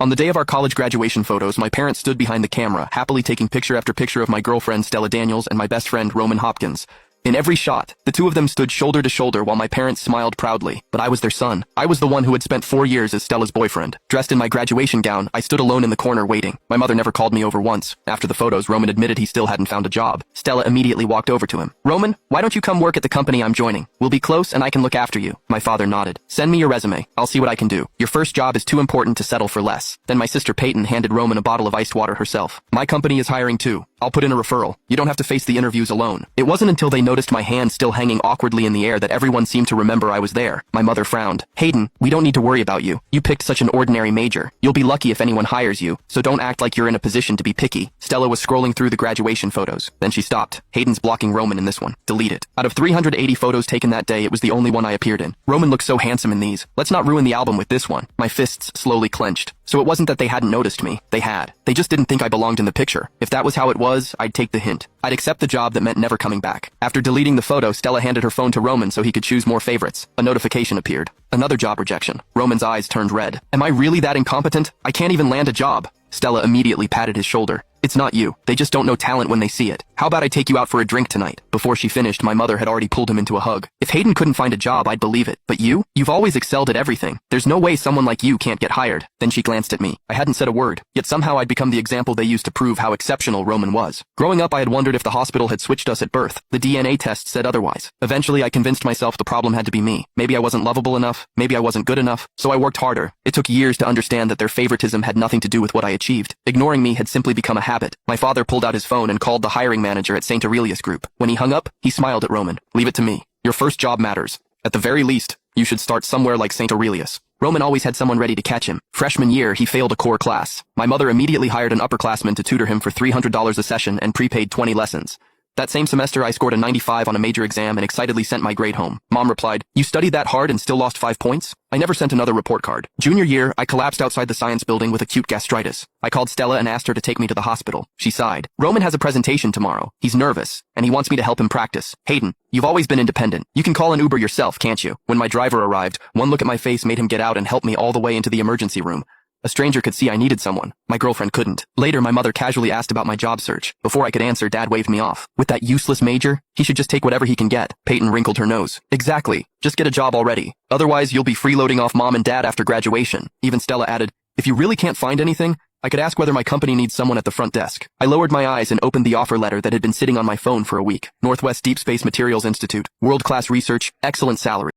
On the day of our college graduation photos, my parents stood behind the camera, happily taking picture after picture of my girlfriend Stella Daniels and my best friend Roman Hopkins. In every shot, the two of them stood shoulder to shoulder while my parents smiled proudly, but I was their son. I was the one who had spent 4 years as Stella's boyfriend. Dressed in my graduation gown, I stood alone in the corner waiting. My mother never called me over once. After the photos, Roman admitted he still hadn't found a job. Stella immediately walked over to him. "Roman, why don't you come work at the company I'm joining? We'll be close and I can look after you." My father nodded. "Send me your resume. I'll see what I can do. Your first job is too important to settle for less." Then my sister Peyton handed Roman a bottle of iced water herself. "My company is hiring too. I'll put in a referral. You don't have to face the interviews alone." It wasn't until they noticed my hand still hanging awkwardly in the air that everyone seemed to remember I was there. My mother frowned. "Hayden, we don't need to worry about you. You picked such an ordinary major. You'll be lucky if anyone hires you, so don't act like you're in a position to be picky." Stella was scrolling through the graduation photos. Then she stopped. "Hayden's blocking Roman in this one. Delete it." Out of 380 photos taken that day, it was the only one I appeared in. Roman looked so handsome in these. Let's not ruin the album with this one. My fists slowly clenched. So it wasn't that they hadn't noticed me. They had. They just didn't think I belonged in the picture. If that was how it was, I'd take the hint. I'd accept the job that meant never coming back. After deleting the photo, Stella handed her phone to Roman so he could choose more favorites. A notification appeared. Another job rejection. Roman's eyes turned red. "Am I really that incompetent? I can't even land a job." Stella immediately patted his shoulder. "It's not you. They just don't know talent when they see it. How about I take you out for a drink tonight?" Before she finished, my mother had already pulled him into a hug. "If Hayden couldn't find a job, I'd believe it. But you've always excelled at everything. There's no way someone like you can't get hired." Then she glanced at me. I hadn't said a word, yet somehow I'd become the example they used to prove how exceptional Roman was. Growing up, I had wondered if the hospital had switched us at birth. The DNA test said otherwise. Eventually, I convinced myself the problem had to be me. Maybe I wasn't lovable enough. Maybe I wasn't good enough. So I worked harder. It took years to understand that their favoritism had nothing to do with what I achieved. Ignoring me had simply become a habit. My father pulled out his phone and called the hiring manager at St. Aurelius Group. When he hung up, he smiled at Roman. "Leave it to me. Your first job matters. At the very least, you should start somewhere like St. Aurelius." Roman always had someone ready to catch him. Freshman year, he failed a core class. My mother immediately hired an upperclassman to tutor him for $300 a session and prepaid 20 lessons. That same semester, I scored a 95 on a major exam and excitedly sent my grade home. Mom replied, "You studied that hard and still lost 5 points?" I never sent another report card. Junior year, I collapsed outside the science building with acute gastritis. I called Stella and asked her to take me to the hospital. She sighed. "Roman has a presentation tomorrow. He's nervous, and he wants me to help him practice." "Hayden, you've always been independent. You can call an Uber yourself, can't you?" When my driver arrived, one look at my face made him get out and help me all the way into the emergency room. A stranger could see I needed someone. My girlfriend couldn't. Later, my mother casually asked about my job search. Before I could answer, Dad waved me off. "With that useless major, he should just take whatever he can get." Peyton wrinkled her nose. "Exactly. Just get a job already. Otherwise, you'll be freeloading off Mom and Dad after graduation." Even Stella added, "If you really can't find anything, I could ask whether my company needs someone at the front desk." I lowered my eyes and opened the offer letter that had been sitting on my phone for a week. Northwest Deep Space Materials Institute. World-class research, excellent salary.